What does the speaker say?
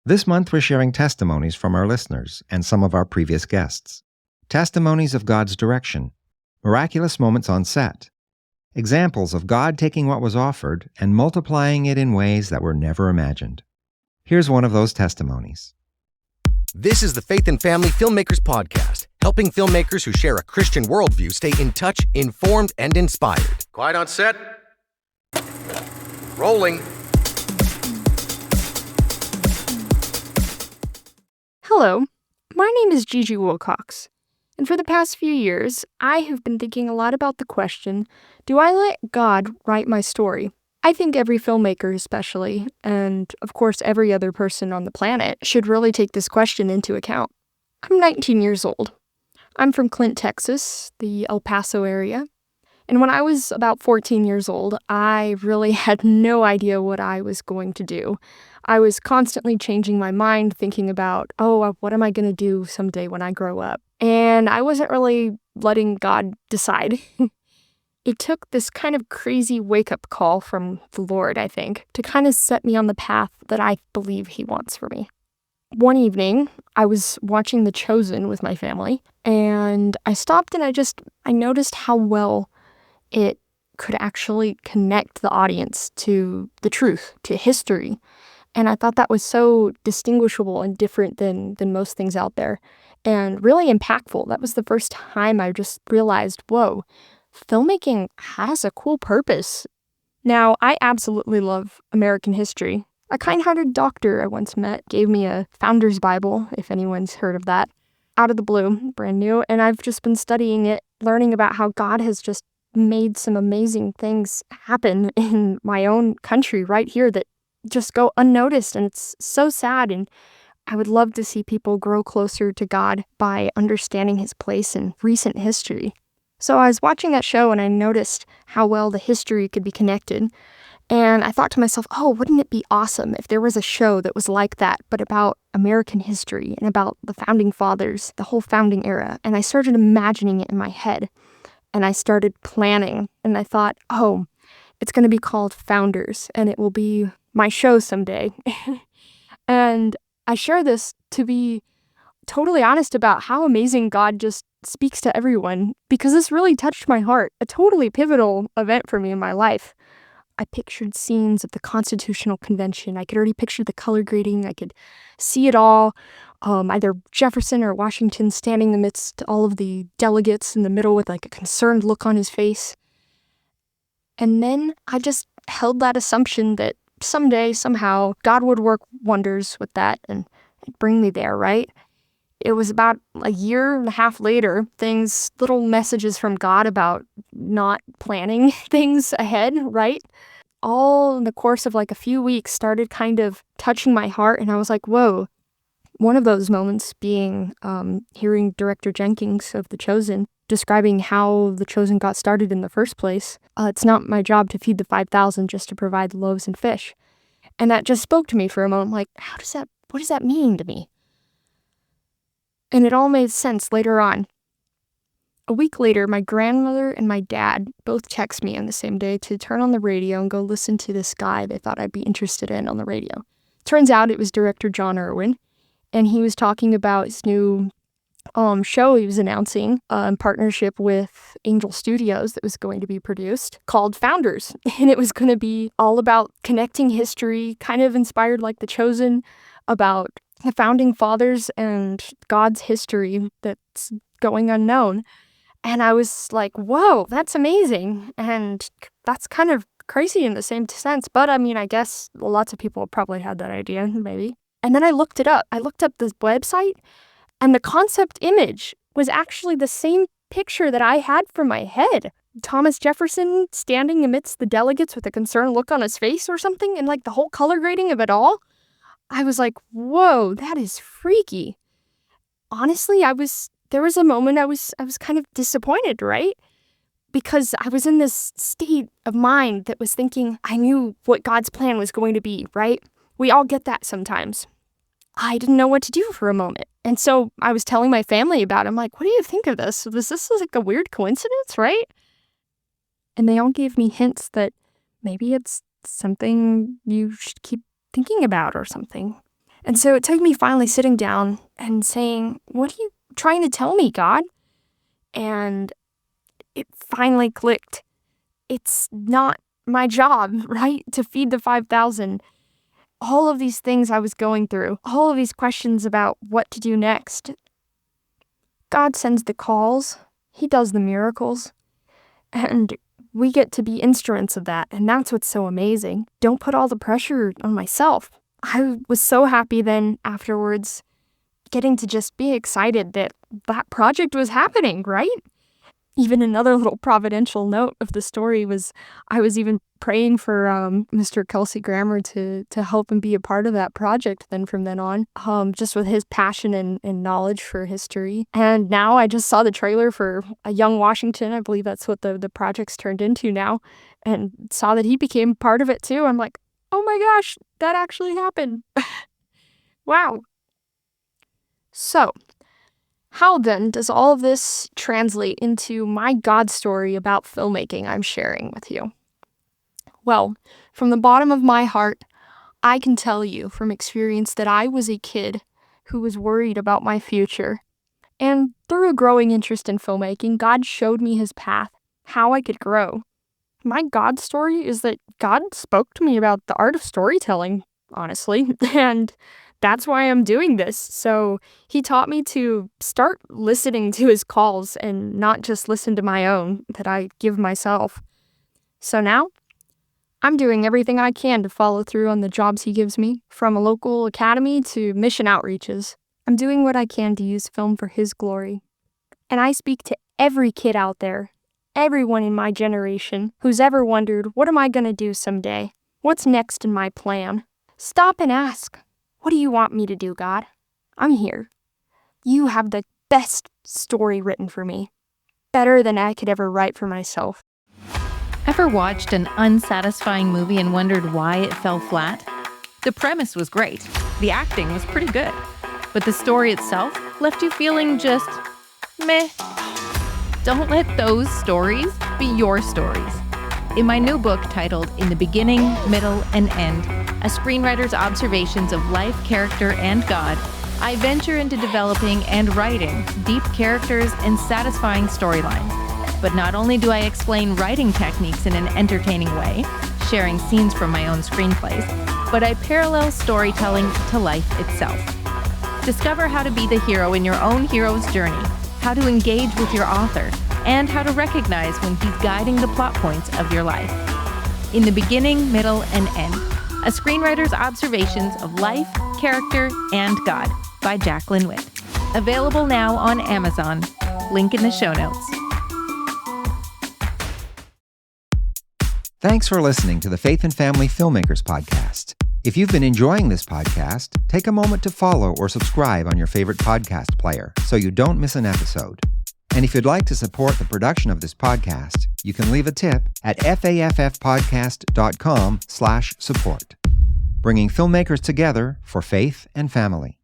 This month, we're sharing testimonies from our listeners and some of our previous guests. Testimonies of God's direction, miraculous moments on set, examples of God taking what was offered and multiplying it in ways that were never imagined. Here's one of those testimonies. This is the Faith and Family Filmmakers Podcast, helping filmmakers who share a Christian worldview stay in touch, informed, and inspired. Quiet on set. Rolling. Hello, my name is Gigi Wilcox, and for the past few years, I have been thinking a lot about the question, do I let God write my story? I think every filmmaker especially, and of course every other person on the planet, should really take this question into account. I'm 19 years old. I'm from Clint, Texas, the El Paso area. And when I was about 14 years old, I really had no idea what I was going to do. I was constantly changing my mind, thinking about, what am I going to do someday when I grow up? And I wasn't really letting God decide. It took this kind of crazy wake-up call from the Lord, I think, to kind of set me on the path that I believe He wants for me. One evening, I was watching The Chosen with my family, and I stopped and I noticed how well it could actually connect the audience to the truth, to history. And I thought that was so distinguishable and different than most things out there, and really impactful. That was the first time I just realized, whoa, filmmaking has a cool purpose. Now, I absolutely love American history. A kind-hearted doctor I once met gave me a Founder's Bible, if anyone's heard of that, out of the blue, brand new, and I've just been studying it, learning about how God has just made some amazing things happen in my own country right here that just go unnoticed, and it's so sad, and I would love to see people grow closer to God by understanding His place in recent history. So I was watching that show and I noticed how well the history could be connected, and I thought to myself, wouldn't it be awesome if there was a show that was like that, but about American history and about the Founding Fathers, the whole founding era, and I started imagining it in my head. And I started planning, and I thought, it's going to be called Founders, and it will be my show someday. And I share this to be totally honest about how amazing God just speaks to everyone, because this really touched my heart, a totally pivotal event for me in my life. I pictured scenes of the Constitutional Convention. I could already picture the color grading. I could see it all. Either Jefferson or Washington standing amidst all of the delegates in the middle with like a concerned look on his face. And then I just held that assumption that someday, somehow, God would work wonders with that and bring me there, right? It was about a year and a half later, little messages from God about not planning things ahead, right? All in the course of like a few weeks started kind of touching my heart, and I was like, whoa. One of those moments being hearing Director Jenkins of The Chosen describing how The Chosen got started in the first place. It's not my job to feed the 5,000 just to provide the loaves and fish. And that just spoke to me for a moment, like, what does that mean to me? And it all made sense later on. A week later, my grandmother and my dad both text me on the same day to turn on the radio and go listen to this guy they thought I'd be interested in on the radio. Turns out it was Director John Irwin. And he was talking about his new show he was announcing in partnership with Angel Studios that was going to be produced called Founders. And it was going to be all about connecting history, kind of inspired like The Chosen, about the Founding Fathers and God's history that's going unknown. And I was like, whoa, that's amazing. And that's kind of crazy in the same sense. But I mean, I guess lots of people probably had that idea, maybe. And then I looked it up. I looked up this website, and the concept image was actually the same picture that I had from my head. Thomas Jefferson standing amidst the delegates with a concerned look on his face or something, and like the whole color grading of it all. I was like, whoa, that is freaky. Honestly, there was a moment I was kind of disappointed, right? Because I was in this state of mind that was thinking I knew what God's plan was going to be, right? We all get that sometimes. I didn't know what to do for a moment. And so I was telling my family about it. I'm like, what do you think of this? Was this like a weird coincidence, right? And they all gave me hints that maybe it's something you should keep thinking about or something. And so it took me finally sitting down and saying, what are you trying to tell me, God? And it finally clicked. It's not my job, right? To feed the 5,000. All of these things I was going through, all of these questions about what to do next. God sends the calls. He does the miracles. And we get to be instruments of that. And that's what's so amazing. Don't put all the pressure on myself. I was so happy then afterwards, getting to just be excited that that project was happening, right? Even another little providential note of the story was I was even praying for Mr. Kelsey Grammer to help him be a part of that project then from then on, just with his passion and knowledge for history. And now I just saw the trailer for A Young Washington. I believe that's what the project's turned into now, and saw that he became part of it too. I'm like, oh my gosh, that actually happened. Wow. So, how then does all of this translate into my God story about filmmaking I'm sharing with you? Well, from the bottom of my heart, I can tell you from experience that I was a kid who was worried about my future. And through a growing interest in filmmaking, God showed me his path, how I could grow. My God story is that God spoke to me about the art of storytelling, honestly, and that's why I'm doing this. So he taught me to start listening to his calls and not just listen to my own that I give myself. So now, I'm doing everything I can to follow through on the jobs he gives me, from a local academy to mission outreaches. I'm doing what I can to use film for his glory. And I speak to every kid out there, everyone in my generation who's ever wondered, what am I going to do someday? What's next in my plan? Stop and ask. What do you want me to do, God? I'm here. You have the best story written for me. Better than I could ever write for myself. Ever watched an unsatisfying movie and wondered why it fell flat? The premise was great. The acting was pretty good. But the story itself left you feeling just meh. Don't let those stories be your stories. In my new book titled In the Beginning, Middle, and End, a screenwriter's observations of life, character, and God, I venture into developing and writing deep characters and satisfying storylines. But not only do I explain writing techniques in an entertaining way, sharing scenes from my own screenplays, but I parallel storytelling to life itself. Discover how to be the hero in your own hero's journey, how to engage with your author, and how to recognize when he's guiding the plot points of your life. In the Beginning, Middle, and End, a screenwriter's observations of life, character, and God by Jacqueline Witt. Available now on Amazon. Link in the show notes. Thanks for listening to the Faith and Family Filmmakers Podcast. If you've been enjoying this podcast, take a moment to follow or subscribe on your favorite podcast player so you don't miss an episode. And if you'd like to support the production of this podcast, you can leave a tip at faffpodcast.com/support. Bringing filmmakers together for faith and family.